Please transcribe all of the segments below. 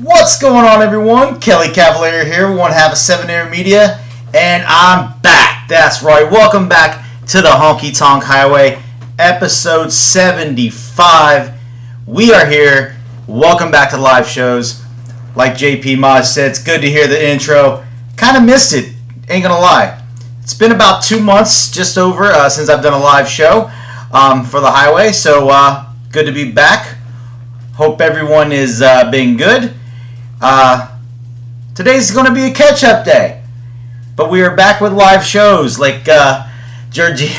What's going on, everyone? Kelly Cavalier here, one half of 7 Air Media, and I'm back. That's right. Welcome back to the Honky Tonk Highway, episode 75. We are here. Welcome back to live shows. Like JP Maj said, it's good to hear the intro. Kind of missed it, ain't gonna lie. It's been about 2 months, just over, since I've done a live show for the highway, so good to be back. Hope everyone is being good. Today's going to be a catch-up day, but we are back with live shows like Georgina,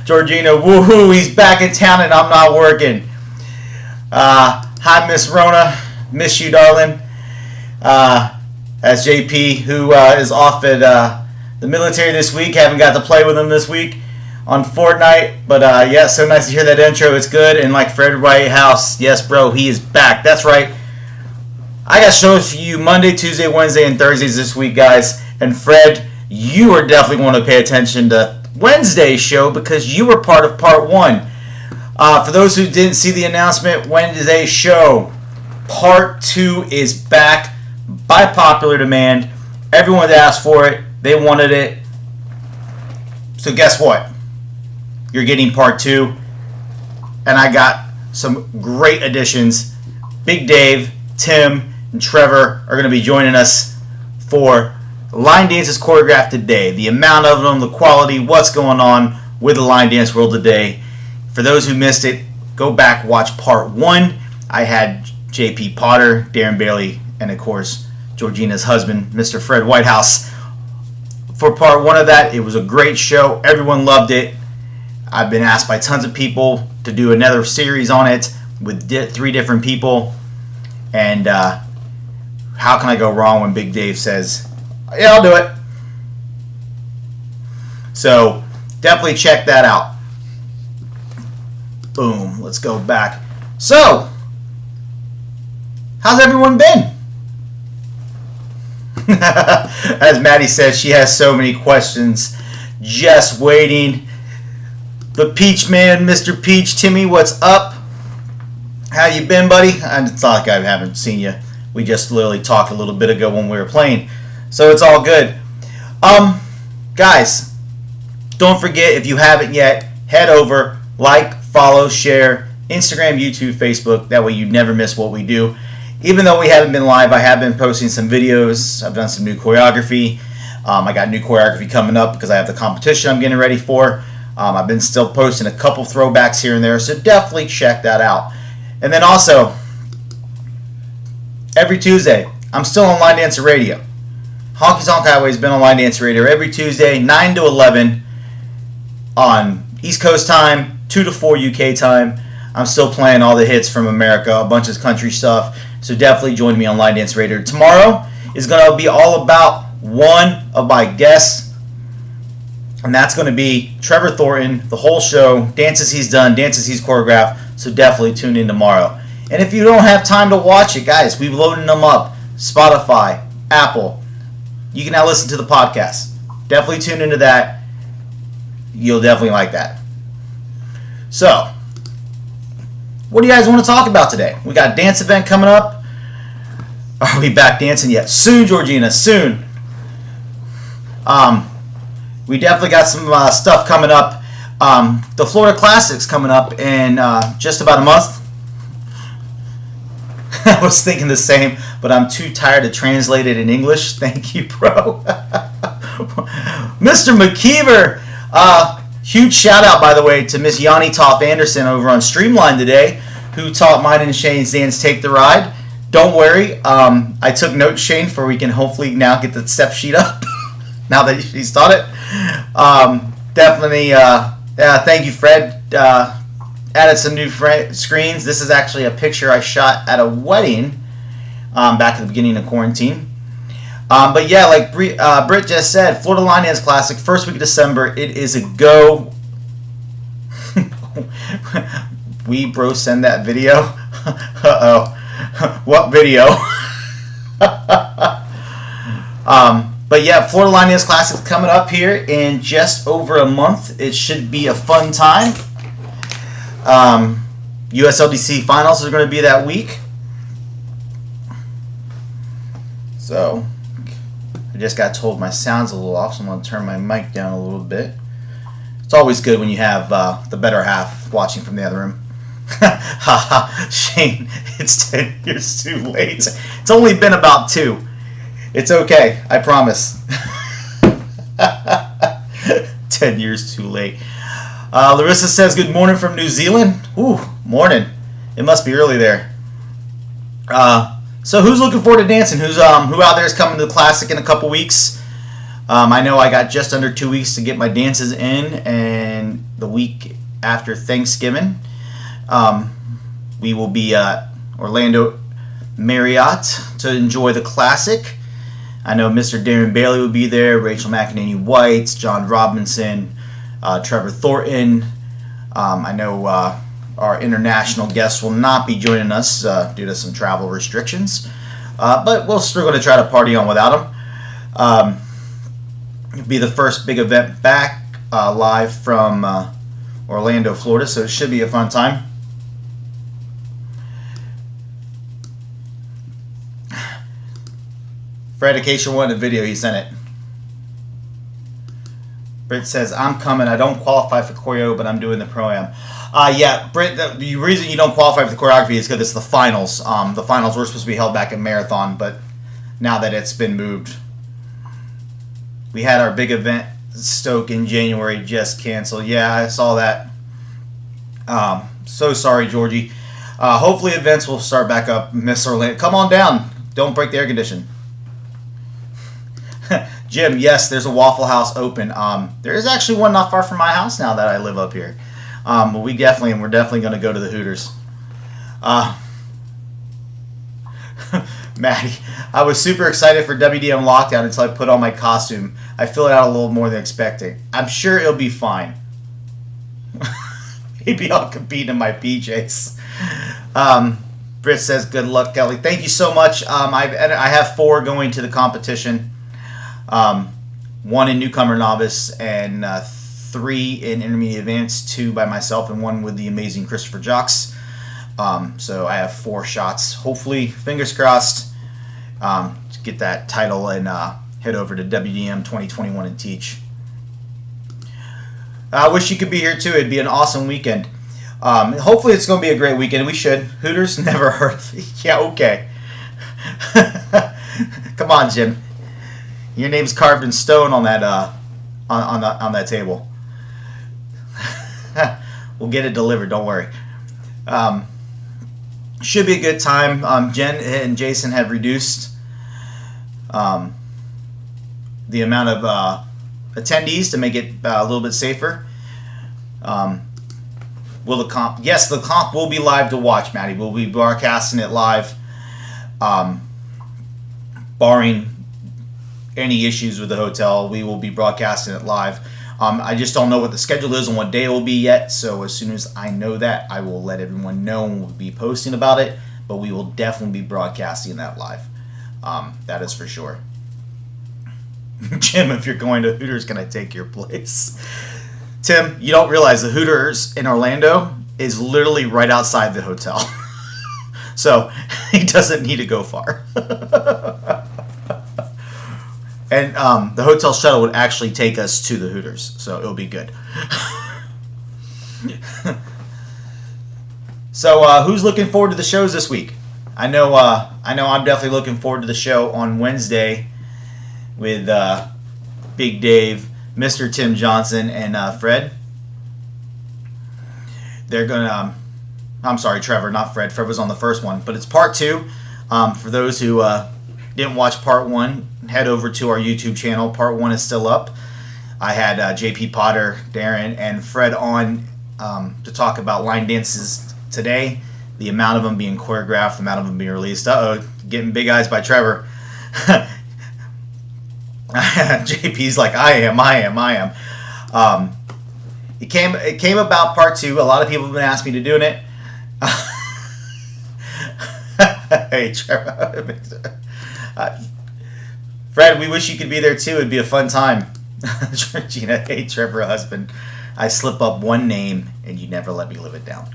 woohoo, he's back in town and I'm not working. Hi, Miss Rona, miss you, darling. As JP, who is off at the military this week, haven't got to play with him this week on Fortnite, but yeah, so nice to hear that intro. It's good, and like Fred Whitehouse, yes, bro, he is back. That's right. I got shows for you Monday, Tuesday, Wednesday, and Thursdays this week, guys. And Fred, you are definitely going to pay attention to Wednesday's show because you were part of part 1. For those who didn't see the announcement, Wednesday's show, part 2 is back by popular demand. Everyone that asked for it, they wanted it. So guess what? You're getting part 2. And I got some great additions. Big Dave, Tim, and Trevor are going to be joining us for line dances choreographed today. The amount of them, the quality, what's going on with the line dance world today. For those who missed it, go back, watch part 1. I had JP Potter, Darren Bailey, and of course, Georgina's husband, Mr. Fred Whitehouse. For part 1 of that, it was a great show. Everyone loved it. I've been asked by tons of people to do another series on it with 3 different people. And how can I go wrong when Big Dave says, yeah, I'll do it. So definitely check that out. Boom. Let's go back. So, how's everyone been? As Maddie says, she has so many questions just waiting. The Peach Man, Mr. Peach, Timmy, what's up? How you been, buddy? It's not like I haven't seen you. We just literally talked a little bit ago when we were playing. So it's all good. Guys, don't forget, if you haven't yet, head over, like, follow, share, Instagram, YouTube, Facebook. That way you never miss what we do. Even though we haven't been live, I have been posting some videos. I've done some new choreography. I got new choreography coming up because I have the competition I'm getting ready for. I've been still posting a couple throwbacks here and there, so definitely check that out. And then also, every Tuesday, I'm still on Line Dancer Radio. Honky Tonk Highway has been on Line Dancer Radio every Tuesday, 9 to 11 on East Coast time, 2 to 4 UK time. I'm still playing all the hits from America, a bunch of country stuff. So definitely join me on Line Dancer Radio. Tomorrow is going to be all about one of my guests. And that's going to be Trevor Thornton, the whole show, dances he's done, dances he's choreographed. So definitely tune in tomorrow. And if you don't have time to watch it, guys, we've loaded them up. Spotify, Apple. You can now listen to the podcast. Definitely tune into that. You'll definitely like that. So, what do you guys want to talk about today? We got a dance event coming up. Are we back dancing yet? Soon, Georgina, soon. We definitely got some stuff coming up. The Florida Classic's coming up in just about a month. I was thinking the same, but I'm too tired to translate it in English. Thank you, bro. Mr. McKeever. Huge shout out, by the way, to Miss Yanni Toff Anderson over on Streamline today, who taught mine and Shane's dance Take the Ride. Don't worry. I took notes, Shane, for we can hopefully now get the step sheet up now that she's taught it. Definitely, thank you, Fred. Added some new screens. This is actually a picture I shot at a wedding back at the beginning of quarantine. But yeah, like Britt just said, Florida Line Dance Classic, first week of December. It is a go. We bro send that video. Uh-oh. What video? But yeah, Florida Line Dance Classic coming up here in just over a month. It should be a fun time. USLDC finals are going to be that week. So, I just got told my sound's a little off, so I'm going to turn my mic down a little bit. It's always good when you have the better half watching from the other room. Haha, Shane, it's 10 years too late. It's only been about 2. It's okay, I promise. 10 years too late. Larissa says, good morning from New Zealand. Ooh, morning. It must be early there. So who's looking forward to dancing? Who out there is coming to the Classic in a couple weeks? I know I got just under 2 weeks to get my dances in, and the week after Thanksgiving, we will be at Orlando Marriott to enjoy the Classic. I know Mr. Darren Bailey will be there, Rachel McEnany White, John Robinson, Trevor Thornton. I know our international guests will not be joining us due to some travel restrictions, but we're still going to try to party on without them. It'll be the first big event back live from Orlando, Florida, so it should be a fun time. Fred, in case you're wanting a video, he sent it. Britt says, I'm coming. I don't qualify for choreo, but I'm doing the pro-am. Yeah, Britt, the reason you don't qualify for the choreography is because it's the finals. The finals were supposed to be held back at Marathon, but now that it's been moved. We had our big event, Stoke, in January, just canceled. Yeah, I saw that. So sorry, Georgie. Hopefully events will start back up. Miss Orlando, come on down. Don't break the air condition. Jim, yes, there's a Waffle House open. There is actually one not far from my house now that I live up here. But we're definitely going to go to the Hooters. Maddie, I was super excited for WDM Lockdown until I put on my costume. I fill it out a little more than expecting. I'm sure it'll be fine. Maybe I'll compete in my PJs. Britt says, good luck, Kelly. Thank you so much. I have 4 going to the competition. 1 in newcomer novice and 3 in intermediate advanced, 2 by myself and 1 with the amazing Christopher Jocks. So I have 4 shots. Hopefully, fingers crossed, to get that title and head over to WDM 2021 and teach. I wish you could be here too. It'd be an awesome weekend. Hopefully it's going to be a great weekend. We should. Hooters never hurt. Yeah, okay. Come on, Jim. Your name's carved in stone on that on that table. We'll get it delivered. Don't worry. Should be a good time. Jen and Jason have reduced the amount of attendees to make it a little bit safer. Will the comp? Yes, the comp will be live to watch, Maddie. We'll be broadcasting it live, barring any issues with the hotel. We will be broadcasting it live. I just don't know what the schedule is and what day it will be yet, so as soon as I know that, I will let everyone know and we'll be posting about it, but we will definitely be broadcasting that live. That is for sure. Jim, if you're going to Hooters, can I take your place? Tim, you don't realize the Hooters in Orlando is literally right outside the hotel. So he doesn't need to go far. And the hotel shuttle would actually take us to the Hooters, so it'll be good. So who's looking forward to the shows this week? I know I'm definitely looking forward to the show on Wednesday with Big Dave, Mr. Tim Johnson, and Fred. They're gonna. I'm sorry, Trevor, not Fred. Fred was on the first one, but it's part 2. For those who didn't watch part 1, head over to our YouTube channel. Part 1 is still up. I had JP Potter, Darren, and Fred on to talk about line dances today. The amount of them being choreographed, the amount of them being released. Getting big eyes by Trevor. JP's like, I am. It came about part 2. A lot of people have been asking me to do it. Hey, Trevor. Fred, we wish you could be there too. It'd be a fun time. Georgina, hey, Trevor, husband. I slip up one name and you never let me live it down.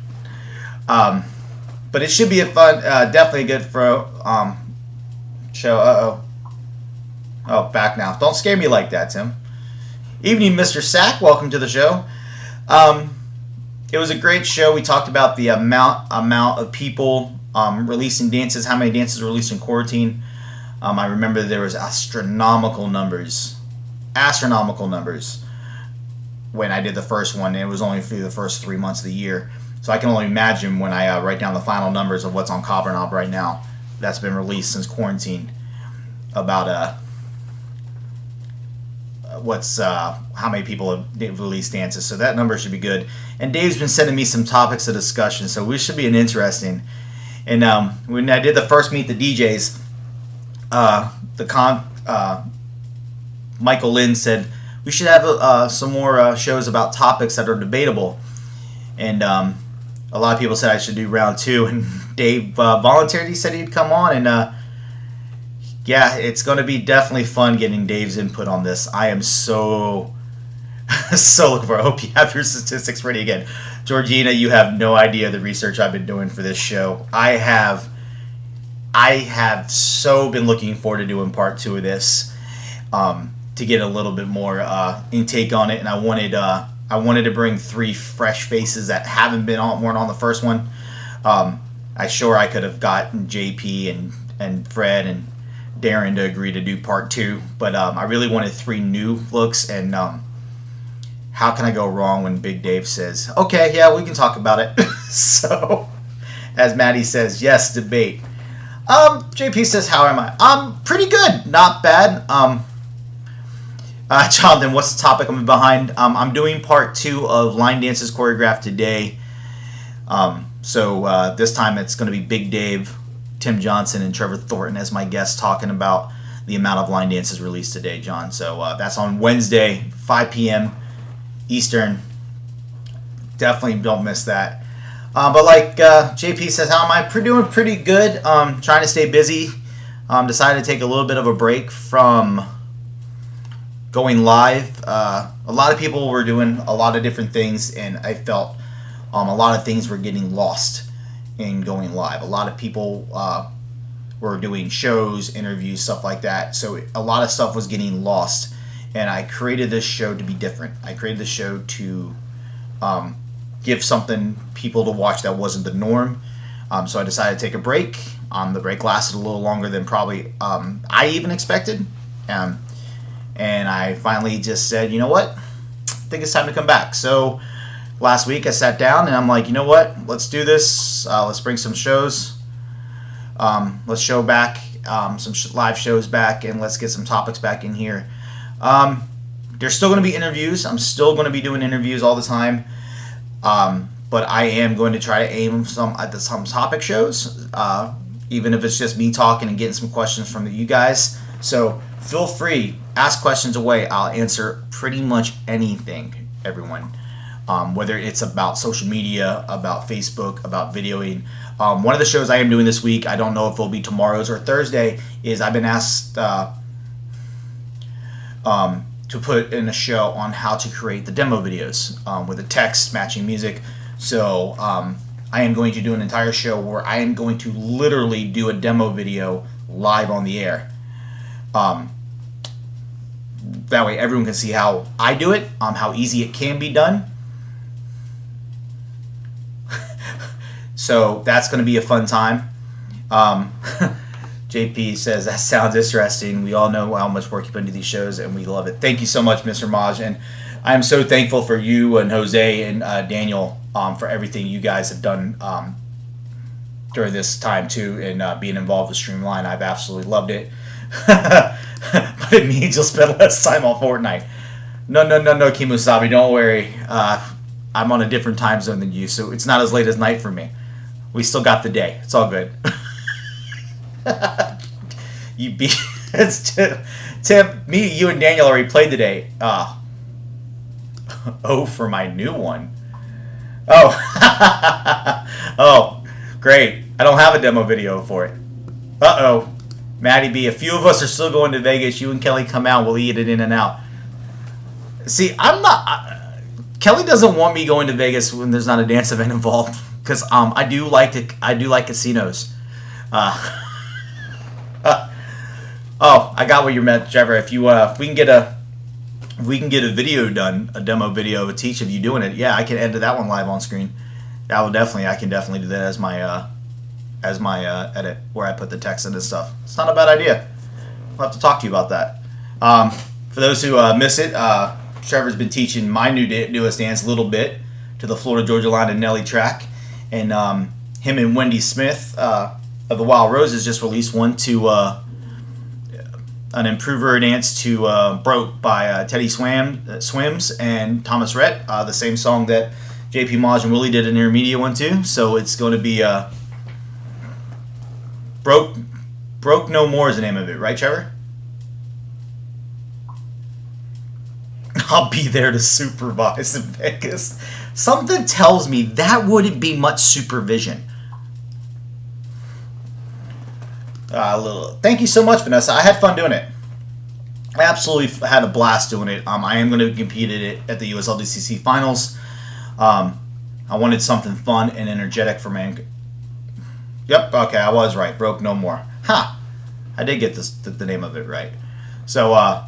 But it should be a fun, definitely a good show. Oh, back now. Don't scare me like that, Tim. Evening, Mr. Sack. Welcome to the show. It was a great show. We talked about the amount of people releasing dances, how many dances were released in quarantine. I remember there was astronomical numbers when I did the first one. It was only for the first 3 months of the year. So I can only imagine when I write down the final numbers of what's on Cobberknob right now that's been released since quarantine about how many people have released dances. So that number should be good. And Dave's been sending me some topics of discussion, so we should be an interesting. And when I did the first Meet the DJs, Michael Lynn said we should have some more shows about topics that are debatable. And a lot of people said I should do round 2. And Dave volunteered. He said he'd come on. And yeah, it's going to be definitely fun getting Dave's input on this. I am so looking for it. I hope you have your statistics ready again. Georgina, you have no idea the research I've been doing for this show. I have so been looking forward to doing part 2 of this to get a little bit more intake on it. And I wanted to bring 3 fresh faces that weren't on the first one. I could have gotten JP and Fred and Darren to agree to do part 2, but I really wanted 3 new looks. And how can I go wrong when Big Dave says, okay, yeah, we can talk about it. So, as Maddie says, yes, debate. JP says, how am I? I'm pretty good, not bad. Jonathan, what's the topic I'm behind? I'm doing part 2 of line dances choreographed today. So this time it's going to be Big Dave, Tim Johnson, and Trevor Thornton as my guests talking about the amount of line dances released today, John. So that's on Wednesday, 5 p.m. Eastern. Definitely don't miss that. But like JP says, how am I? Doing pretty good. Trying to stay busy. Decided to take a little bit of a break from going live. A lot of people were doing a lot of different things, and I felt a lot of things were getting lost in going live. A lot of people were doing shows, interviews, stuff like that. So a lot of stuff was getting lost, and I created this show to be different. I created this show to give something people to watch that wasn't the norm. So I decided to take a break. The break lasted a little longer than probably I even expected. And I finally just said, you know what? I think it's time to come back. So last week I sat down and I'm like, you know what? Let's do this. Let's bring some shows. Let's show back some live shows back, and let's get some topics back in here. There's still going to be interviews. I'm still going to be doing interviews all the time. But I am going to try to aim at some topic shows, even if it's just me talking and getting some questions from you guys. So feel free, ask questions away. I'll answer pretty much anything, everyone. Whether it's about social media, about Facebook, about videoing. One of the shows I am doing this week, I don't know if it'll be tomorrow's or Thursday, is I've been asked to put in a show on how to create the demo videos with the text matching music. So I am going to do an entire show where I am going to literally do a demo video live on the air. That way everyone can see how I do it, how easy it can be done. So that's going to be a fun time. JP says, that sounds interesting. We all know how much work you put into these shows, and we love it. Thank you so much, Mr. Maj. And I am so thankful for you and Jose and Daniel for everything you guys have done during this time, too, and being involved with Streamline. I've absolutely loved it. But it means you'll spend less time on Fortnite. No, Kimusabi, don't worry. I'm on a different time zone than you, so it's not as late as night for me. We still got the day. It's all good. You beat Tim. Me, you, and Daniel already played today. Oh, for my new one. Oh, oh, great. I don't have a demo video for it. Uh-oh. Maddie B, a few of us are still going to Vegas. You and Kelly come out. We'll eat it in and out. See, I'm not... Kelly doesn't want me going to Vegas when there's not a dance event involved, because I do like casinos. Oh, I got what you meant, Trevor. If you if we can get a video done, a demo video of each of you doing it. Yeah, I can edit that one live on screen. I can definitely do that as my edit where I put the text into stuff. It's not a bad idea. We'll have to talk to you about that. For those who miss it, Trevor's been teaching my newest dance, Little Bit, to the Florida Georgia Line and Nelly track, and him and Wendy Smith of the Wild Roses just released one to an improver dance to Broke by Teddy Swims and Thomas Rhett, the same song that JP Maj and Willie did an intermediate one to. So it's going to be Broke No More is the name of it, right, Trevor? I'll be there to supervise in Vegas. Something tells me that wouldn't be much supervision. Thank you so much, Vanessa. I had fun doing it. I absolutely had a blast doing it. I am going to compete at the USLDCC finals. I wanted something fun and energetic for man. Yep, okay, I was right. Broke No More. Ha! I did get the name of it right. So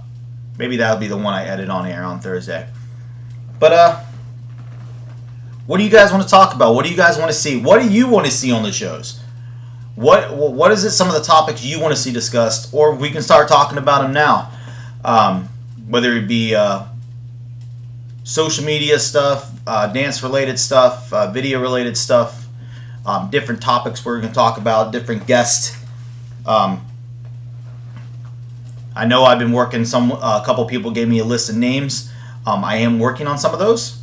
maybe that'll be the one I edit on air on Thursday. But what do you guys want to talk about? What do you guys want to see? What do you want to see on the shows? What is it? Some of the topics you want to see discussed, or we can start talking about them now. Whether it be social media stuff, dance related stuff, video related stuff, different topics we're going to talk about, different guests. I know I've been working a couple people gave me a list of names. I am working on some of those.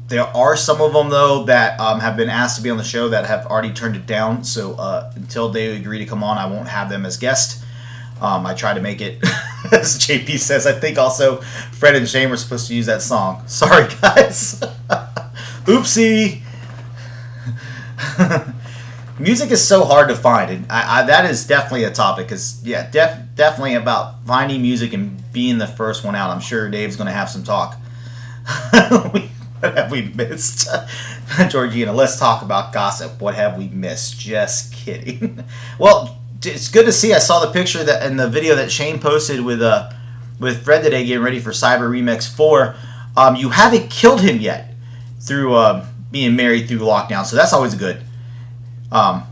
There are some of them, though, that have been asked to be on the show that have already turned it down. So until they agree to come on, I won't have them as guests. I try to make it, as JP says. I think also Fred and Shane were supposed to use that song. Sorry, guys. Oopsie. Music is so hard to find, and that is definitely a topic. Because definitely about finding music and being the first one out. I'm sure Dave's going to have some talk. What have we missed? Georgina, let's talk about gossip. What have we missed? Just kidding. Well, it's good to see. I saw the picture that in the video that Shane posted with Fred today getting ready for Cyber Remix 4. You haven't killed him yet through being married through lockdown, so that's always good. My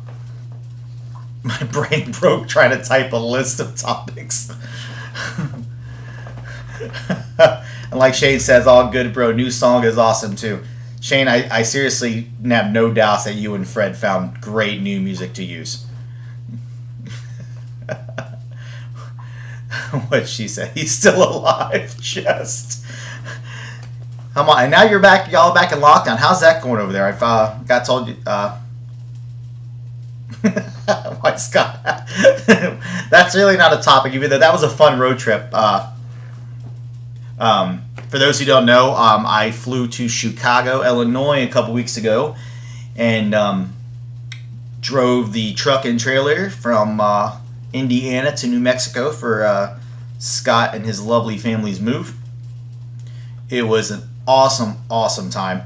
brain broke trying to type a list of topics. And like Shane says, all good, bro. New song is awesome, too. Shane, I seriously have no doubts that you and Fred found great new music to use. What'd she say? He's still alive. Just. Come on. And now you're back. Y'all back in lockdown. How's that going over there? I've got told you. What, Scott? That's really not a topic, even though that was a fun road trip. For those who don't know, I flew to Chicago, Illinois a couple weeks ago and drove the truck and trailer from Indiana to New Mexico for Scott and his lovely family's move. It was an awesome time.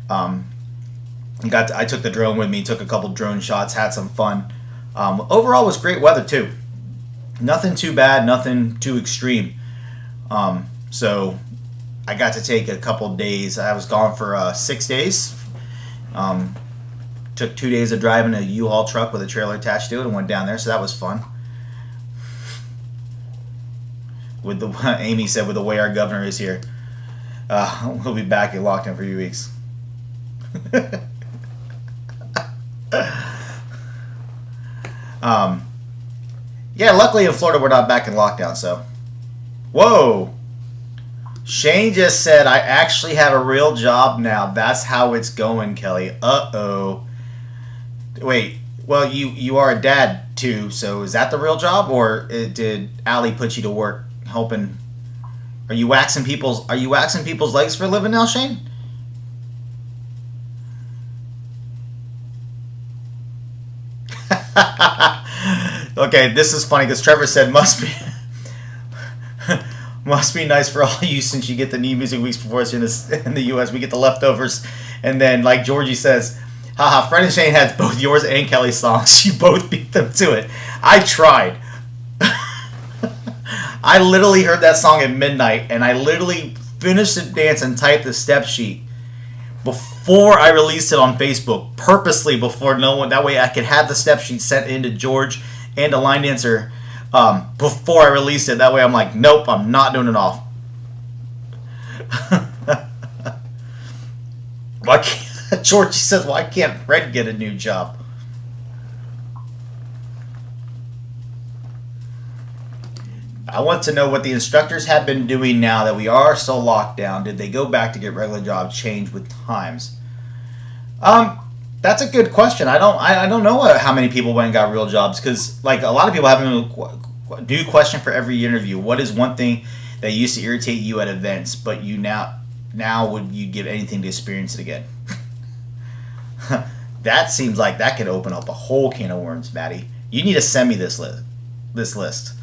I took the drone with me, took a couple drone shots, had some fun. Overall, it was great weather too. Nothing too bad, nothing too extreme. So I got to take a couple days. I was gone for 6 days. Took 2 days of driving a U-Haul truck with a trailer attached to it and went down there, so that was fun. With the Amy said, with the way our governor is here, we'll be back in lockdown for a few weeks. Yeah, luckily in Florida we're not back in lockdown, so. Whoa! Shane just said, I actually have a real job now. That's how it's going, Kelly. Uh-oh. Wait, well, you are a dad, too, so is that the real job? Or did Allie put you to work helping? Are you waxing people's legs for a living now, Shane? Okay, this is funny because Trevor said must be nice for all of you since you get the new music weeks before us in the U.S. We get the leftovers, and then like Georgie says, haha, Fred and Shane had both yours and Kelly's songs. You both beat them to it. I tried. I literally heard that song at midnight, and I literally finished the dance and typed the step sheet before I released it on Facebook, purposely before no one. That way I could have the step sheet sent in to George and to Line Dancer before I released it. That way I'm like, nope, I'm not doing it all. Why can't, George says, why can't Fred get a new job? I want to know what the instructors have been doing now that we are still locked down. Did they go back to get regular jobs changed with times? That's a good question. I don't know how many people went and got real jobs, because like a lot of people have a new question for every interview. What is one thing that used to irritate you at events, but you now would you give anything to experience it again? That seems like that could open up a whole can of worms, Maddie. You need to send me this list.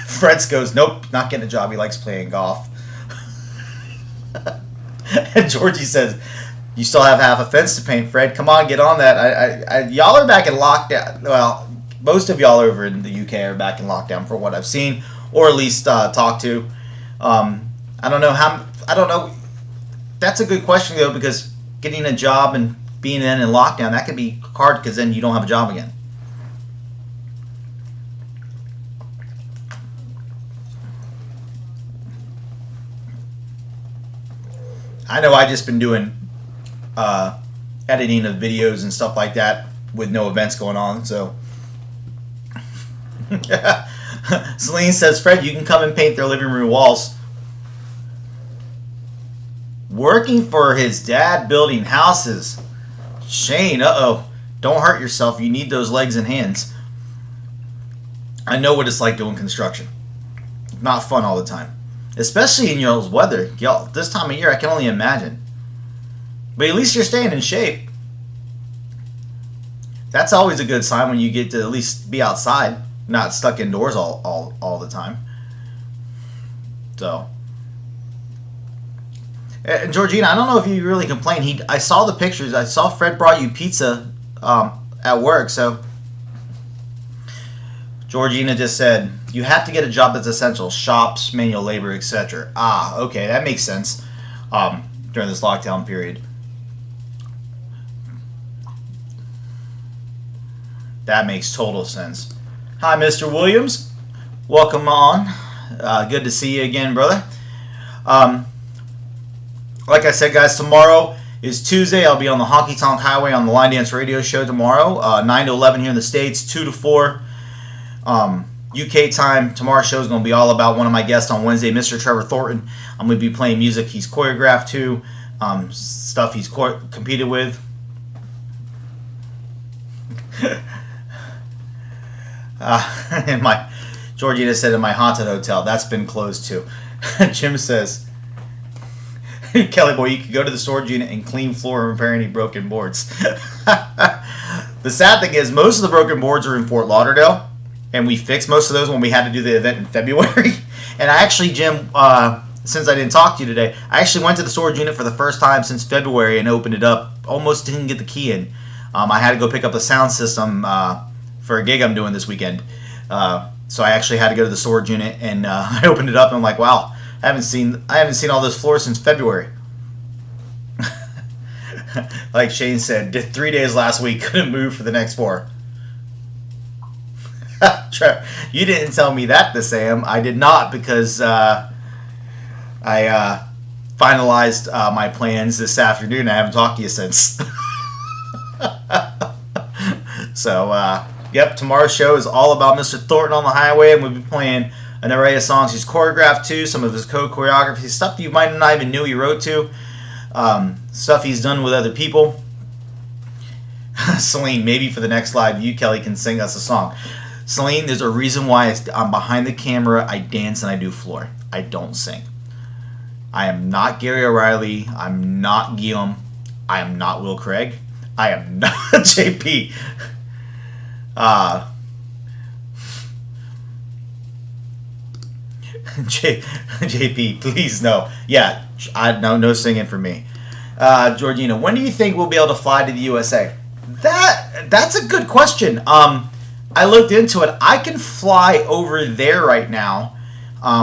Fred goes, nope, not getting a job. He likes playing golf. And Georgie says, you still have half a fence to paint, Fred. Come on, get on that. Y'all are back in lockdown. Well, most of y'all over in the UK are back in lockdown for what I've seen, or at least talked to. I don't know. That's a good question, though, because getting a job and being in lockdown, that could be hard, because then you don't have a job again. I know I've just been doing editing of videos and stuff like that with no events going on, so. Celine says, Fred, you can come and paint their living room walls. Working for his dad building houses. Shane, uh-oh. Don't hurt yourself. You need those legs and hands. I know what it's like doing construction. Not fun all the time. Especially in y'all's weather. Y'all, this time of year, I can only imagine. But at least you're staying in shape. That's always a good sign when you get to at least be outside, not stuck indoors all the time. So, and Georgina, I don't know if you really complained. I saw the pictures. I saw Fred brought you pizza at work. So, Georgina just said, you have to get a job that's essential. Shops, manual labor, etc. Ah, okay, that makes sense during this lockdown period. That makes total sense. Hi, Mr. Williams. Welcome on. Good to see you again, brother. Like I said, guys, tomorrow is Tuesday. I'll be on the Honky Tonk Highway on the Line Dance Radio Show tomorrow, 9 to 11 here in the States, 2 to 4 UK time. Tomorrow's show is going to be all about one of my guests on Wednesday, Mr. Trevor Thornton. I'm going to be playing music he's choreographed to, stuff he's competed with. And Georgina said in my haunted hotel, that's been closed too. Jim says, Kelly boy, you could go to the storage unit and clean floor and repair any broken boards. The sad thing is, most of the broken boards are in Fort Lauderdale, and we fixed most of those when we had to do the event in February. And I actually, Jim, since I didn't talk to you today, I actually went to the storage unit for the first time since February and opened it up. Almost didn't get the key in. I had to go pick up the sound system for a gig I'm doing this weekend. So I actually had to go to the storage unit, and I opened it up, and I'm like, wow, I haven't seen all this floor since February. Like Shane said, did 3 days last week, couldn't move for the next 4. You didn't tell me that, Sam. I did not, because I finalized my plans this afternoon. I haven't talked to you since. So, yep, tomorrow's show is all about Mr. Thornton on the highway, and we'll be playing an array of songs he's choreographed to, some of his co-choreography, stuff you might not even knew he wrote to, stuff he's done with other people. Celine, maybe for the next live, you, Kelly, can sing us a song. Celine, there's a reason why I'm behind the camera, I dance, and I do floor. I don't sing. I am not Gary O'Reilly. I'm not Guillaume. I am not Will Craig. I am not JP. JP, please no. Yeah, no singing for me. Georgina, when do you think we'll be able to fly to the USA? That's a good question. I looked into it. I can fly over there right now.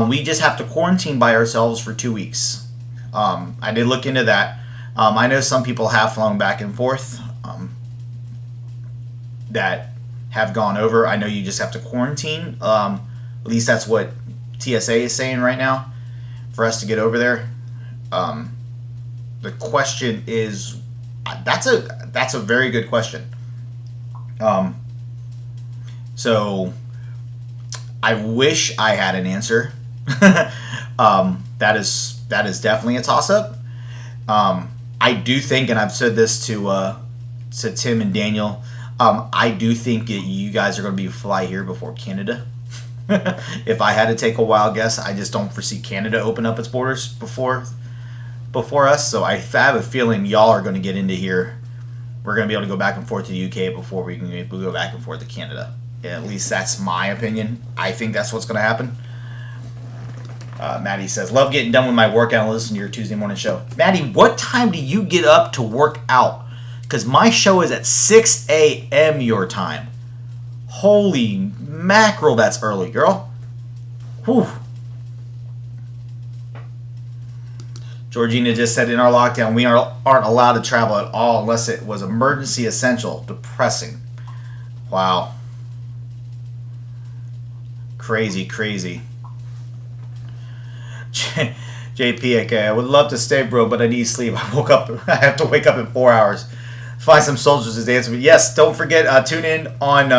We just have to quarantine by ourselves for 2 weeks. I did look into that. I know some people have flown back and forth that have gone over. I know you just have to quarantine. At least that's what TSA is saying right now for us to get over there. The question is, that's a very good question. So I wish I had an answer. That is definitely a toss up. I do think, and I've said this to Tim and Daniel, I do think you guys are going to be fly here before Canada. If I had to take a wild guess, I just don't foresee Canada open up its borders before us. So I have a feeling y'all are going to get into here. We're going to be able to go back and forth to the UK before we can go back and forth to Canada. Yeah, at least that's my opinion. I think that's what's going to happen. Maddie says, love getting done with my workout and listening to your Tuesday morning show. Maddie, what time do you get up to work out? Because my show is at 6 a.m. your time. Holy mackerel, that's early, girl. Whew. Georgina just said, in our lockdown, we aren't allowed to travel at all unless it was emergency essential. Depressing. Wow. Crazy. JP, okay, I would love to stay, bro, but I need sleep. I have to wake up in 4 hours. Find some soldiers to dance with. Yes, don't forget, tune in on,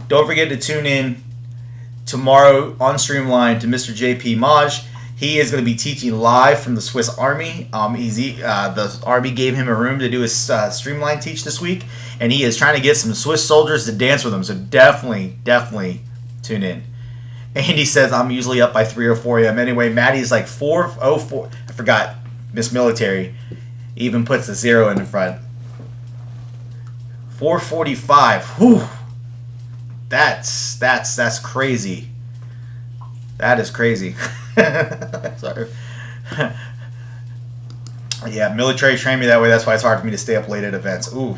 don't forget to tune in tomorrow on Streamline to Mr. JP Maj. He is going to be teaching live from the Swiss Army. The Army gave him a room to do his Streamline teach this week, and he is trying to get some Swiss soldiers to dance with him, so definitely tune in. Andy says, I'm usually up by 3 or 4 a.m. Anyway, Maddie's like 4:04. I forgot. Miss Military even puts a 0 in the front. 4:45. Whew. That's crazy. That is crazy. Sorry. Yeah, military trained me that way. That's why it's hard for me to stay up late at events. Ooh.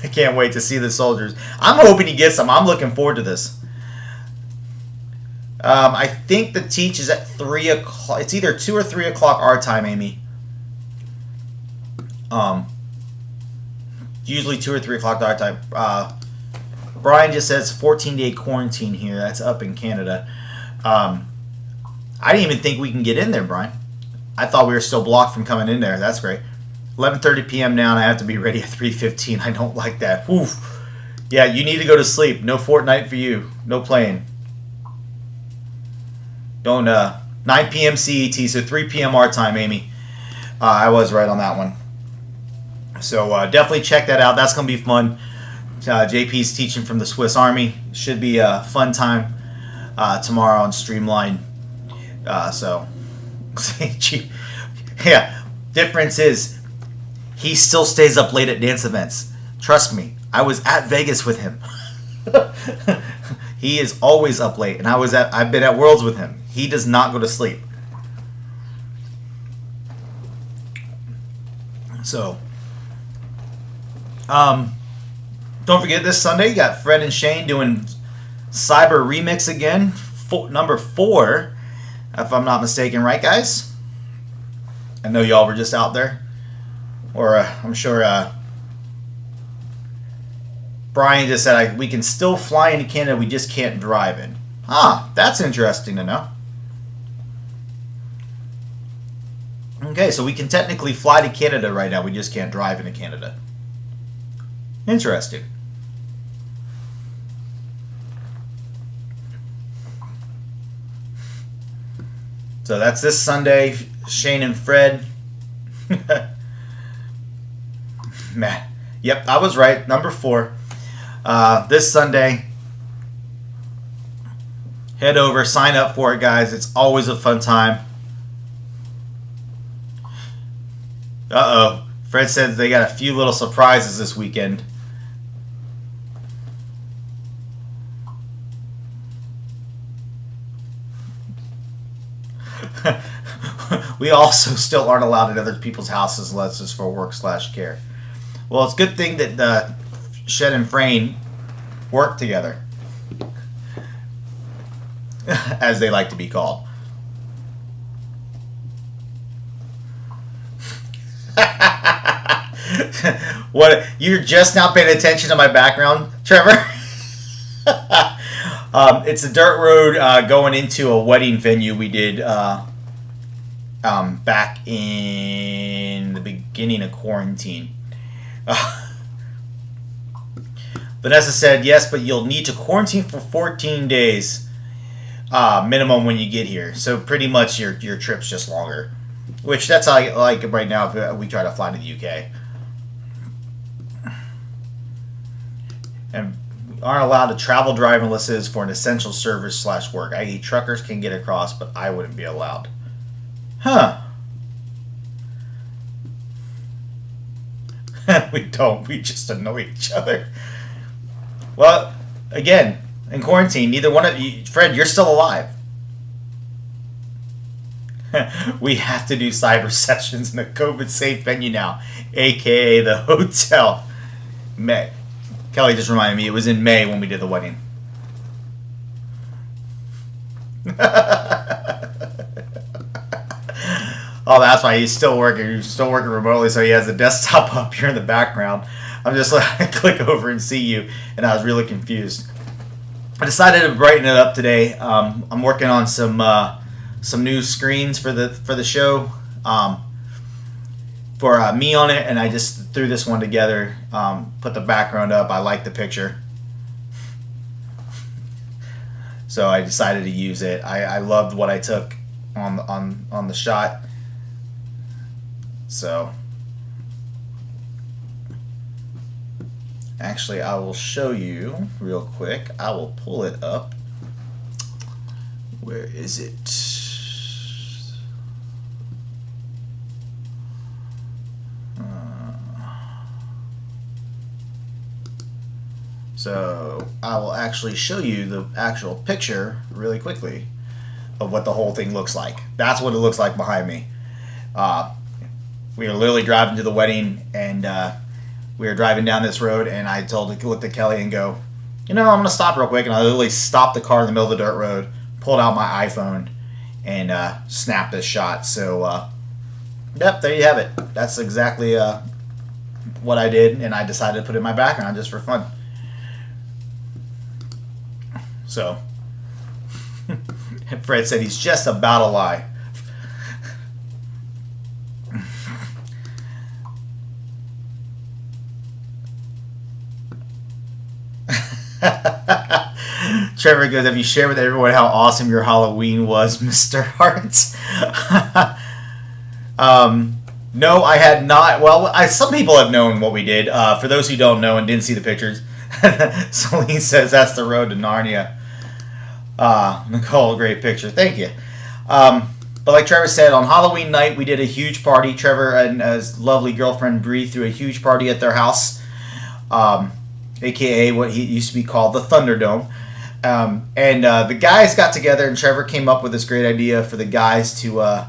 I can't wait to see the soldiers. I'm hoping he gets them. I'm looking forward to this. I think the teach is at 3 o'clock. It's either 2 or 3 o'clock our time, Amy. Usually 2 or 3 o'clock our time. Brian just says 14-day quarantine here. That's up in Canada. I didn't even think we can get in there, Brian. I thought we were still blocked from coming in there. That's great. 11:30 p.m. now, and I have to be ready at 3:15. I don't like that. Oof. Yeah, you need to go to sleep. No Fortnite for you. No playing. Don't, 9 p.m. CET, so 3 p.m. our time, Amy. I was right on that one. So definitely check that out. That's going to be fun. JP's teaching from the Swiss Army. Should be a fun time tomorrow on Streamline. Yeah, difference is he still stays up late at dance events. Trust me, I was at Vegas with him. He is always up late, and I've been at Worlds with him. He does not go to sleep. So, don't forget this Sunday you got Fred and Shane doing Cyber Remix again, number 4, if I'm not mistaken, right, guys? I know y'all were just out there. Or I'm sure Brian just said we can still fly into Canada, we just can't drive in. That's interesting to know. Okay, so we can technically fly to Canada right now, we just can't drive into Canada. Interesting. So that's this Sunday, Shane and Fred. Matt. Yep, I was right. Number 4. This Sunday. Head over, sign up for it, guys. It's always a fun time. Uh-oh. Fred said they got a few little surprises this weekend. We also still aren't allowed at other people's houses unless it's for work/care. Well, it's a good thing that Shed and Frayne work together, as they like to be called. What? You're just now paying attention to my background, Trevor? It's a dirt road going into a wedding venue we did back in the beginning of quarantine. Vanessa said, yes, but you'll need to quarantine for 14 days minimum when you get here. So pretty much your trip's just longer. Which that's like right now if we try to fly to the UK. And we aren't allowed to travel drive unless it is for an essential service / work. I.e. truckers can get across, but I wouldn't be allowed. Huh. We don't. We just annoy each other. Well, again, in quarantine, neither one of you... Fred, you're still alive. We have to do cyber sessions in a COVID-safe venue now, a.k.a. the hotel. May. Kelly just reminded me, it was in May when we did the wedding. Oh, that's why he's still working. He's still working remotely, so he has the desktop up here in the background. I'm just like, I click over and see you, and I was really confused. I decided to brighten it up today. I'm working on some new screens for the show, for me on it, and I just threw this one together. Put the background up. I like the picture, so I decided to use it. I loved what I took on the shot. So, actually, I will show you real quick. I will pull it up. Where is it? So, I will actually show you the actual picture really quickly of what the whole thing looks like. That's what it looks like behind me. We were literally driving to the wedding, and we were driving down this road, and I looked at Kelly and go, I'm going to stop real quick. And I literally stopped the car in the middle of the dirt road, pulled out my iPhone, and snapped this shot. So, yep, there you have it. That's exactly what I did, and I decided to put it in my background just for fun. So, Fred said he's just about to lie. Trevor goes, have you shared with everyone how awesome your Halloween was, Mr. Hart? No, I had not. Well, some people have known what we did. For those who don't know and didn't see the pictures, Celine says that's the road to Narnia. Nicole, great picture. Thank you. But like Trevor said, on Halloween night, we did a huge party. Trevor and his lovely girlfriend Bree threw a huge party at their house, a.k.a. what he used to be called the Thunderdome. And the guys got together, and Trevor came up with this great idea for the guys to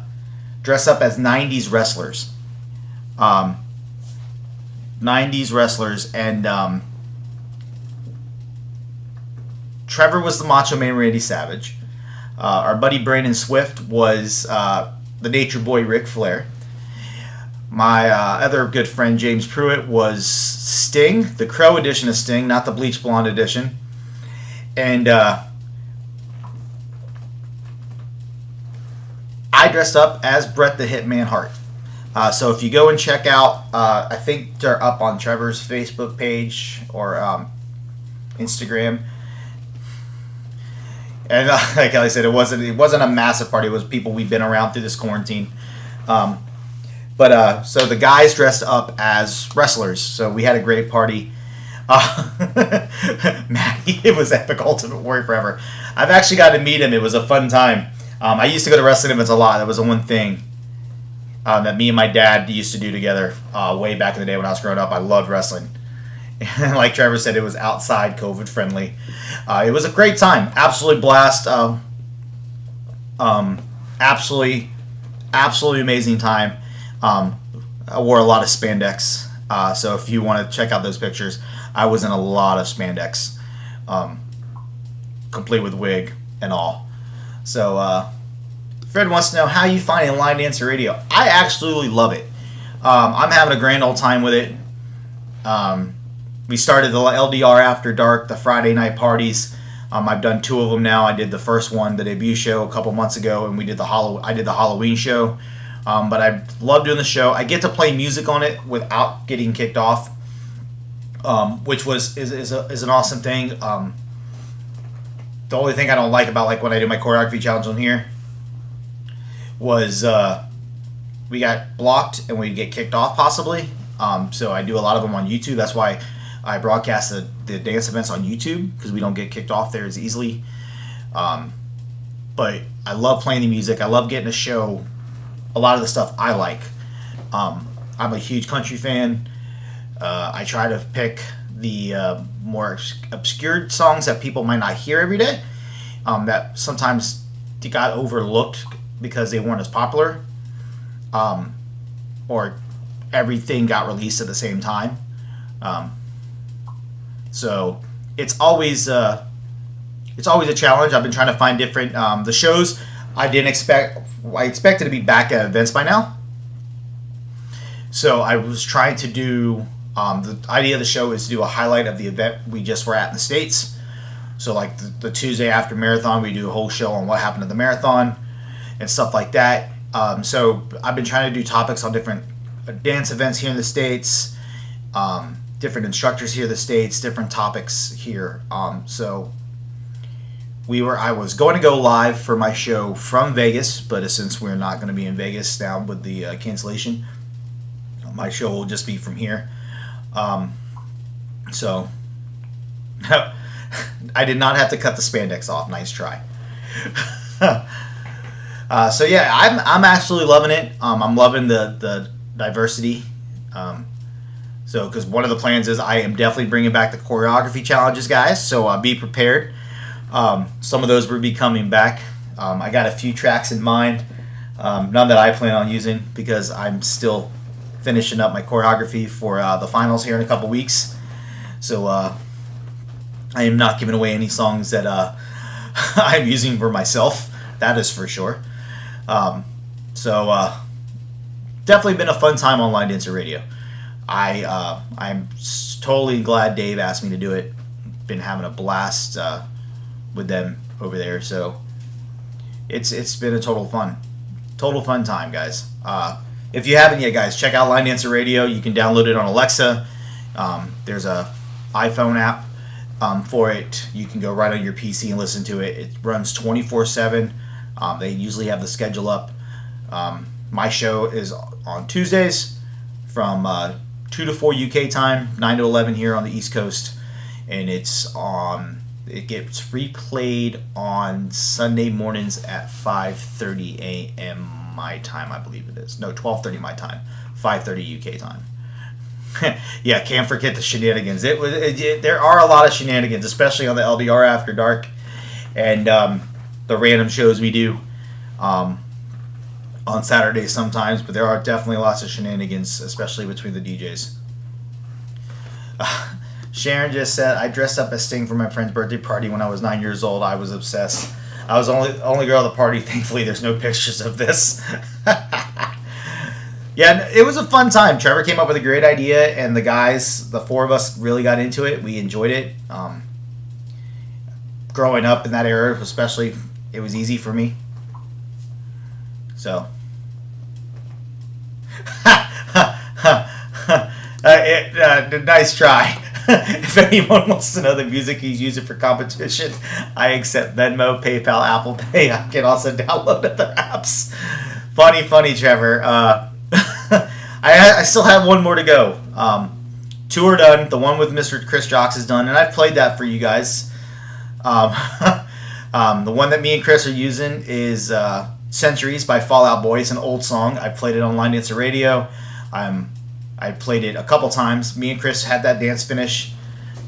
dress up as 90s wrestlers. 90s wrestlers, and Trevor was the Macho Man Randy Savage. Our buddy Brandon Swift was the Nature Boy Ric Flair. My other good friend James Pruitt was Sting, the Crow edition of Sting, not the Bleach Blonde edition. And I dressed up as Bret the Hitman Hart. So if you go and check out, I think they're up on Trevor's Facebook page or Instagram. And like I said, it wasn't a massive party. It was people we've been around through this quarantine. But so the guys dressed up as wrestlers. So we had a great party. Matty, it was epic, Ultimate Warrior Forever. I've actually got to meet him. It was a fun time. I used to go to wrestling events a lot. That was the one thing that me and my dad used to do together way back in the day when I was growing up. I loved wrestling. And like Trevor said, it was outside, COVID friendly. It was a great time. Absolutely blast. Absolutely amazing time. I wore a lot of spandex So if you want to check out those pictures, I was in a lot of spandex, complete with wig and all. So Fred wants to know how you finding line dancer radio. I absolutely love it. I'm having a grand old time with it. We started the LDR After Dark, the Friday night parties. I've done 2 of them now. I did the first one, the debut show, a couple months ago, and I did the Halloween show. But I love doing the show. I get to play music on it without getting kicked off, which is an awesome thing. The only thing I don't like about like when I do my choreography challenge on here was we got blocked and we get kicked off possibly. So I do a lot of them on YouTube. That's why I broadcast the dance events on YouTube, because we don't get kicked off there as easily. But I love playing the music. I love getting to show a lot of the stuff I like. I'm a huge country fan. I try to pick the more obscure songs that people might not hear every day, that sometimes got overlooked because they weren't as popular, or everything got released at the same time. So it's always a challenge. I've been trying to find different the shows. I expected to be back at events by now. So I was trying to do the idea of the show is to do a highlight of the event we just were at in the States. So like the Tuesday after marathon, we do a whole show on what happened at the marathon and stuff like that. So I've been trying to do topics on different dance events here in the States, different instructors here in the States, different topics here. So I was going to go live for my show from Vegas, but since we're not going to be in Vegas now with the cancellation, my show will just be from here. So I did not have to cut the spandex off. Nice try. So yeah, I'm absolutely loving it. I'm loving the diversity. So because one of the plans is I am definitely bringing back the choreography challenges, guys. So be prepared. Some of those will be coming back. I got a few tracks in mind. None that I plan on using because I'm still finishing up my choreography for the finals here in a couple weeks. So I am not giving away any songs that I'm using for myself. That is for sure. So definitely been a fun time on Line Dancer Radio. I'm totally glad Dave asked me to do it. Been having a blast with them over there. So it's been a total fun time, guys. If you haven't yet, guys, check out Line Dancer Radio. You can download it on Alexa. There's a iPhone app for it. You can go right on your PC and listen to it. It runs 24/7. They usually have the schedule up. My show is on Tuesdays from 2 to 4 UK time, 9 to 11 here on the East Coast, and it gets replayed on Sunday mornings at 5:30 a.m. my time, I believe it is. No, 12:30 my time, 5:30 UK time. Yeah, can't forget the shenanigans. There are a lot of shenanigans, especially on the LDR After Dark and the random shows we do on Saturdays sometimes, but there are definitely lots of shenanigans, especially between the DJs. Sharon just said, I dressed up as Sting for my friend's birthday party when I was 9 years old. I was obsessed. I was the only girl at the party. Thankfully, there's no pictures of this. Yeah, it was a fun time. Trevor came up with a great idea, and the guys, the 4 of us, really got into it. We enjoyed it. Growing up in that era, especially, it was easy for me. So. Nice try. If anyone wants to know the music he's using for competition, I accept Venmo, PayPal, Apple Pay. I can also download other apps. Funny, Trevor. I still have one more to go. 2 are done. The one with Mr. Chris Jocks is done, and I've played that for you guys. The one that me and Chris are using is Centuries by Fall Out Boy. It's an old song. I played it on Line Dancer Radio. I played it a couple times. Me and Chris had that dance finish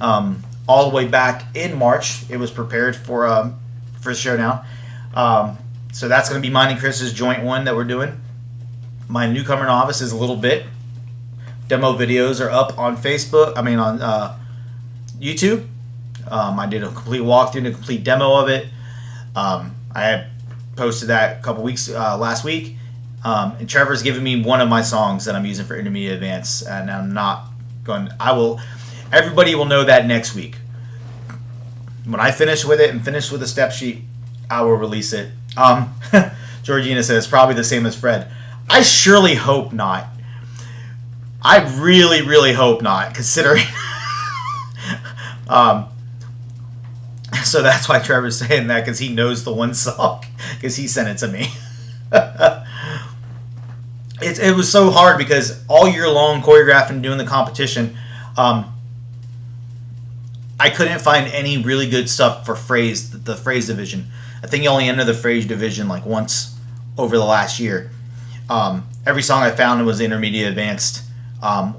all the way back in March. It was prepared for the show now. So that's going to be mine and Chris's joint one that we're doing. My newcomer novice is a little bit demo videos are up on Facebook. I mean on YouTube. I did a complete walkthrough and a complete demo of it. I had posted that a couple weeks last week. And Trevor's given me one of my songs that I'm using for Intermediate Advanced, and I'm not going. Everybody will know that next week. When I finish with it and finish with the step sheet, I will release it. Georgina says probably the same as Fred. I surely hope not. I really, really hope not, considering. So that's why Trevor's saying that, because he knows the one song, because he sent it to me. It was so hard because all year long choreographing and doing the competition, I couldn't find any really good stuff for the phrase division. I think you only entered the phrase division like once over the last year. Every song I found was Intermediate Advanced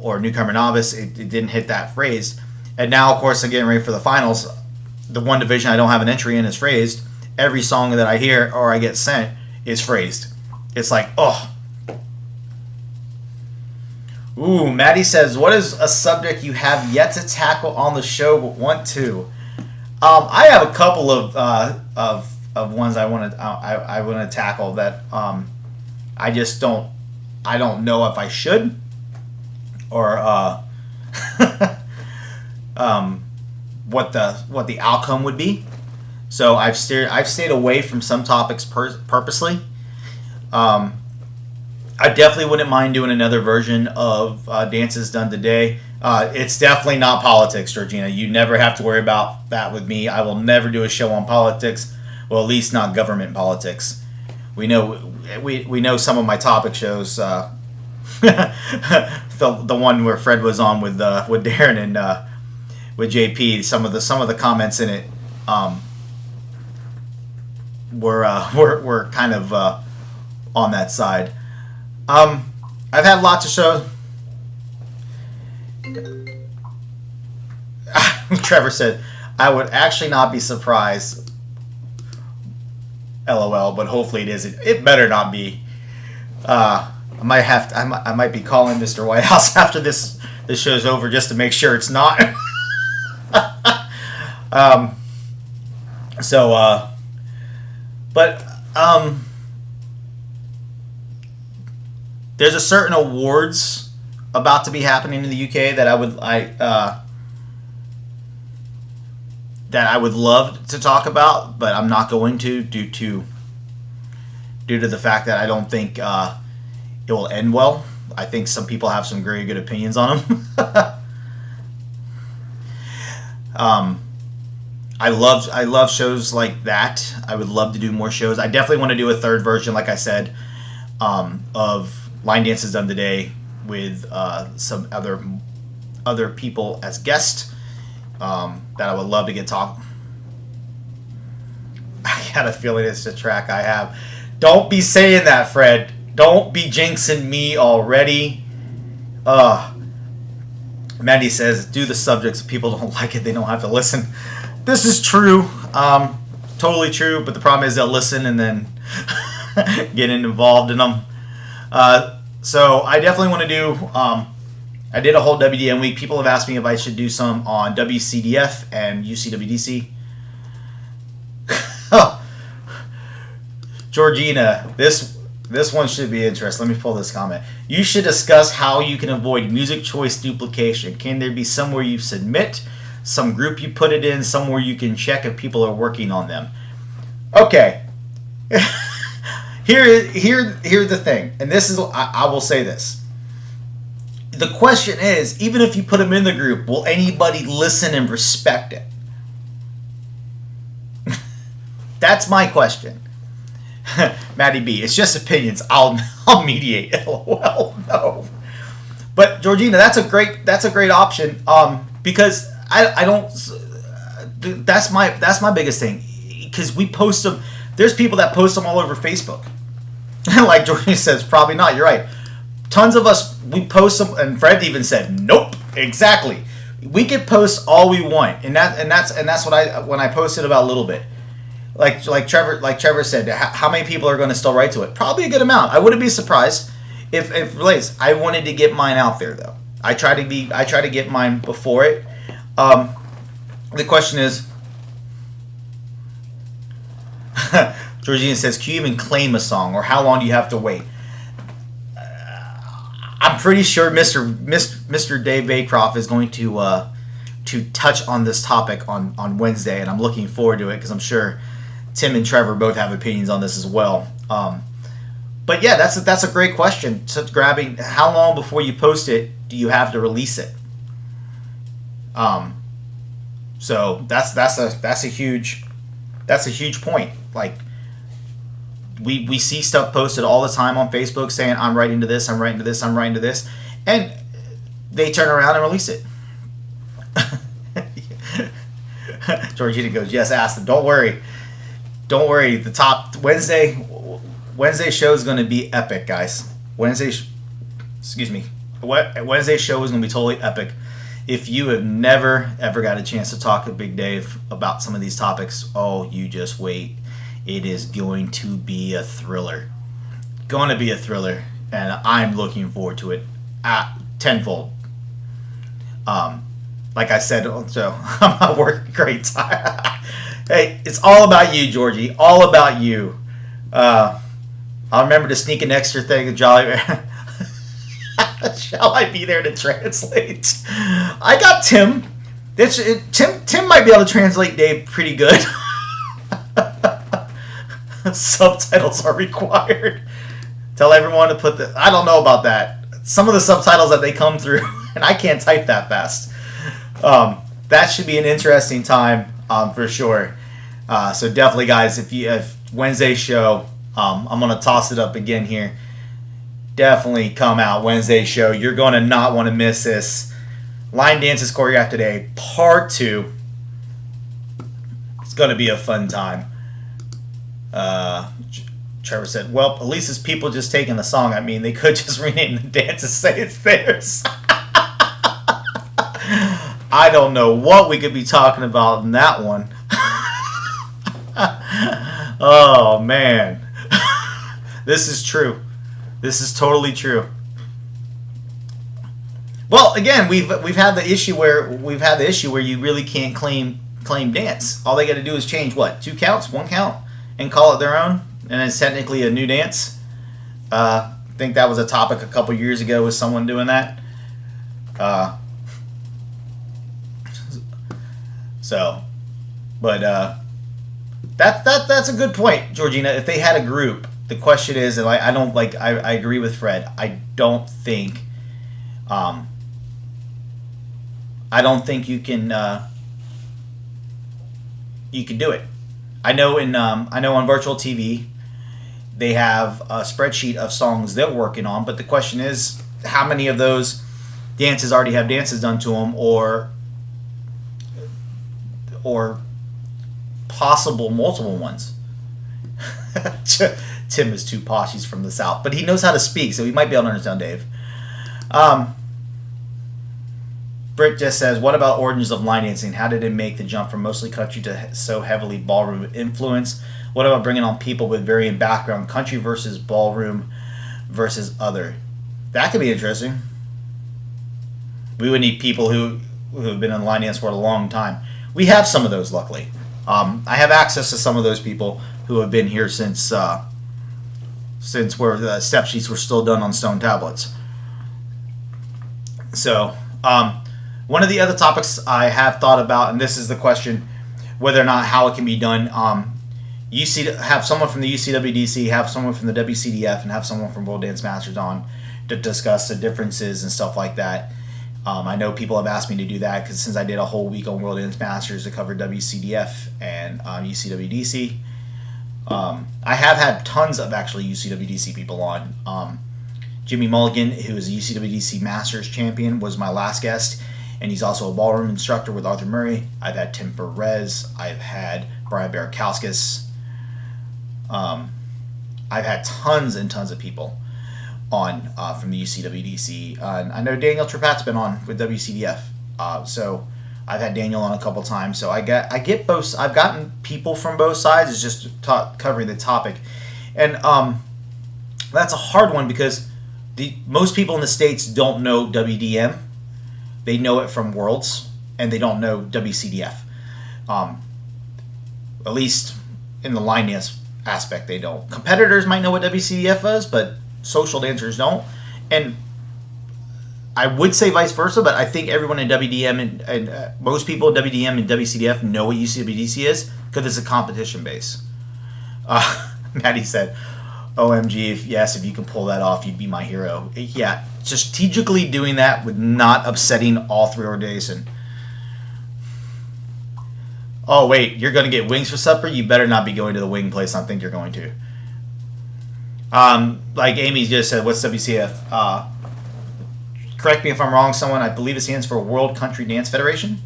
or Newcomer Novice. It didn't hit that phrase. And now, of course, I'm getting ready for the finals. The one division I don't have an entry in is phrased. Every song that I hear or I get sent is phrased. It's like, oh. Ooh, Maddie says, what is a subject you have yet to tackle on the show but want to? I have a couple of ones I want to tackle that I just don't know if I should or what the outcome would be. So I've stayed away from some topics purposely. I definitely wouldn't mind doing another version of Dances Done Today. It's definitely not politics, Georgina. You never have to worry about that with me. I will never do a show on politics. Well, at least not government politics. We know some of my topic shows. The one where Fred was on with Darren and with JP. Some of the comments in it were kind of on that side. I've had lots of shows. Trevor said, I would actually not be surprised. LOL, but hopefully it isn't. It better not be. I might be calling Mr. Whitehouse after this show's over just to make sure it's not. There's a certain awards about to be happening in the UK that I would love to talk about, but I'm not going to due to the fact that I don't think it will end well. I think some people have some very good opinions on them. I love shows like that. I would love to do more shows. I definitely want to do a third version, like I said, of Line Dances Done Today with some other people as guests that I would love to get talk. I got a feeling it's a track I have. Don't be saying that, Fred. Don't be jinxing me already. Mandy says, do the subjects. If people don't like it, they don't have to listen. This is true. Totally true, but the problem is they'll listen and then get involved in them. So I definitely want to do, I did a whole WDM week. People have asked me if I should do some on WCDF and UCWDC. Georgina, this one should be interesting. Let me pull this comment. You should discuss how you can avoid music choice duplication. Can there be somewhere you submit, some group you put it in, somewhere you can check if people are working on them? Okay. Here's the thing, and this is, I will say this. The question is, even if you put them in the group, will anybody listen and respect it? That's my question. Maddie B, it's just opinions. I'll mediate. LOL. No. But Georgina, that's a great option. Because I don't. That's my biggest thing. Because we post them. There's people that post them all over Facebook. Like Georgina says, probably not. You're right. Tons of us, we post them, and Fred even said, "Nope, exactly." We could post all we want, and that's what when I posted about a little bit. Like Trevor said, how many people are going to still write to it? Probably a good amount. I wouldn't be surprised if relates. I wanted to get mine out there though. I try to get mine before it. The question is, Georgina says, can you even claim a song, or how long do you have to wait? I'm pretty sure Mr. Dave Baycroft is going to touch on this topic on Wednesday, and I'm looking forward to it because I'm sure Tim and Trevor both have opinions on this as well. But yeah, that's a great question. So grabbing, how long before you post it do you have to release it? So that's a huge point. Like we see stuff posted all the time on Facebook saying I'm writing to this, I'm writing to this, I'm writing to this, and they turn around and release it. Georgina goes, yes, ask them. Don't worry. The top Wednesday show is going to be epic, guys. Wednesday show is going to be totally epic. If you have never ever got a chance to talk to Big Dave about some of these topics, oh, you just wait. It is going to be a thriller. Going to be a thriller, and I'm looking forward to it tenfold. Like I said, so I'm not working great time. Hey, it's all about you, Georgie. All about you. I'll remember to sneak an extra thing to Jolly. Shall I be there to translate? I got Tim. Tim might be able to translate Dave pretty good. Subtitles are required. Tell everyone to put the... I don't know about that. Some of the subtitles that they come through, and I can't type that fast. That should be an interesting time for sure. So definitely, guys, if Wednesday's show, I'm going to toss it up again here. Definitely come out Wednesday's show. You're going to not want to miss this. Line Dances Choreographed Today, Part 2. It's going to be a fun time. Trevor said, well, at least it's people just taking the song. I mean, they could just rename the dance and say it's theirs. I don't know what we could be talking about in that one. Oh, man. This is true. This is totally true. Well, again, we've had the issue where you really can't claim dance. All they got to do is change what? 2 counts, 1 count, and call it their own, and it's technically a new dance. I think that was a topic a couple years ago with someone doing that. That's a good point, Georgina. If they had a group, the question is, and I agree with Fred. I don't think you can do it. I know on virtual TV they have a spreadsheet of songs they're working on, but the question is, how many of those dances already have dances done to them, or possible multiple ones. Tim is too posh. He's from the South, but he knows how to speak, so he might be able to understand Dave. Britt just says, what about origins of line dancing? How did it make the jump from mostly country to so heavily ballroom influence? What about bringing on people with varying background, country versus ballroom versus other? That could be interesting. We would need people who have been in line dance for a long time. We have some of those, luckily. I have access to some of those people who have been here since where the step sheets were still done on stone tablets. So, one of the other topics I have thought about, and this is the question, whether or not how it can be done. Have someone from the UCWDC, have someone from the WCDF, and have someone from World Dance Masters on to discuss the differences and stuff like that. I know people have asked me to do that because since I did a whole week on World Dance Masters to cover WCDF and UCWDC, I have had tons of actually UCWDC people on. Jimmy Mulligan, who is a UCWDC Masters champion, was my last guest, and he's also a ballroom instructor with Arthur Murray. I've had Tim Perez. I've had Brian Barakauskas. I've had tons and tons of people on from the UCWDC. I know Daniel Trapat's been on with WCDF, so I've had Daniel on a couple times. So I get both. I've gotten people from both sides. It's just covering the topic, and that's a hard one because most people in the States don't know WDM. they know it from Worlds, and they don't know WCDF. At least in the line dance aspect, they don't. Competitors might know what WCDF is, but social dancers don't. And I would say vice versa, but I think everyone in WDM and most people in WDM and WCDF know what UCWDC is because it's a competition base. Maddie said, OMG, if you can pull that off, you'd be my hero. Yeah, strategically doing that with not upsetting all three organizations. Oh, wait, you're going to get wings for supper? You better not be going to the wing place I think you're going to. Like Amy just said, what's WCF? Correct me if I'm wrong, someone. I believe it stands for World Country Dance Federation.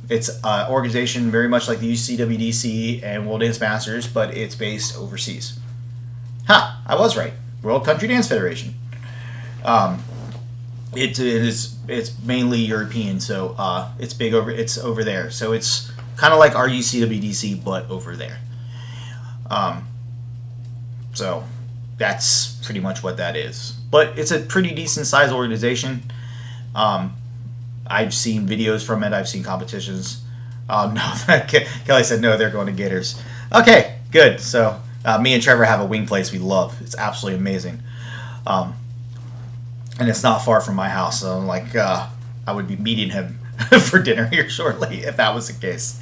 It's an organization very much like the UCWDC and World Dance Masters, but it's based overseas. I was right. World Country Dance Federation. It's mainly European, so it's over there. So it's kind of like our UCWDC, but over there. So that's pretty much what that is. But it's a pretty decent sized organization. I've seen videos from it. I've seen competitions. No, Kelly said no. They're going to Gators. Okay, good. So me and Trevor have a wing place we love. It's absolutely amazing. And it's not far from my house, so I would be meeting him for dinner here shortly if that was the case.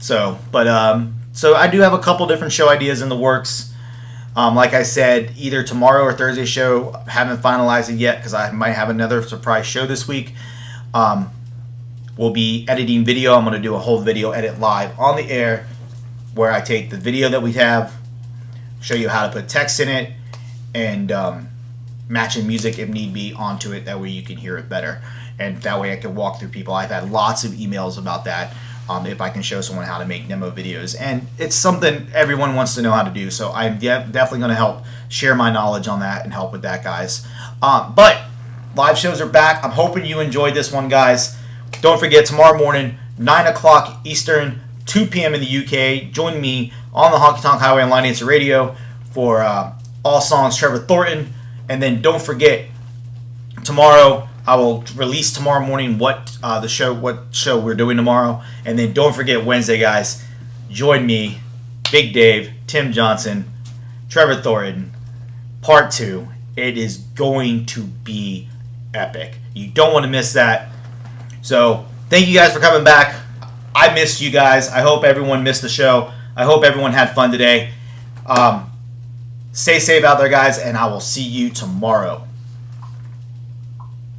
So I do have a couple different show ideas in the works. Like I said, either tomorrow or Thursday show. Haven't finalized it yet because I might have another surprise show this week. We'll be editing video. I'm going to do a whole video edit live on the air where I take the video that we have, show you how to put text in it, and matching music if need be onto it. That way you can hear it better, and that way I can walk through people. I've had lots of emails about that. If I can show someone how to make demo videos, and it's something everyone wants to know how to do, so I'm definitely going to help share my knowledge on that and help with that, guys. But live shows are back. I'm hoping you enjoyed this one, guys. Don't forget, tomorrow morning, 9 o'clock Eastern, 2 p.m. in the UK. Join me on the Honky Tonk Highway and Line Dancer Radio for All Songs Trevor Thornton. And then don't forget, tomorrow I will release tomorrow morning what show we're doing tomorrow. And then don't forget Wednesday, guys. Join me, Big Dave, Tim Johnson, Trevor Thornton, Part 2. It is going to be epic. You don't want to miss that. So thank you guys for coming back. I missed you guys. I hope everyone missed the show. I hope everyone had fun today. Stay safe out there, guys, and I will see you tomorrow.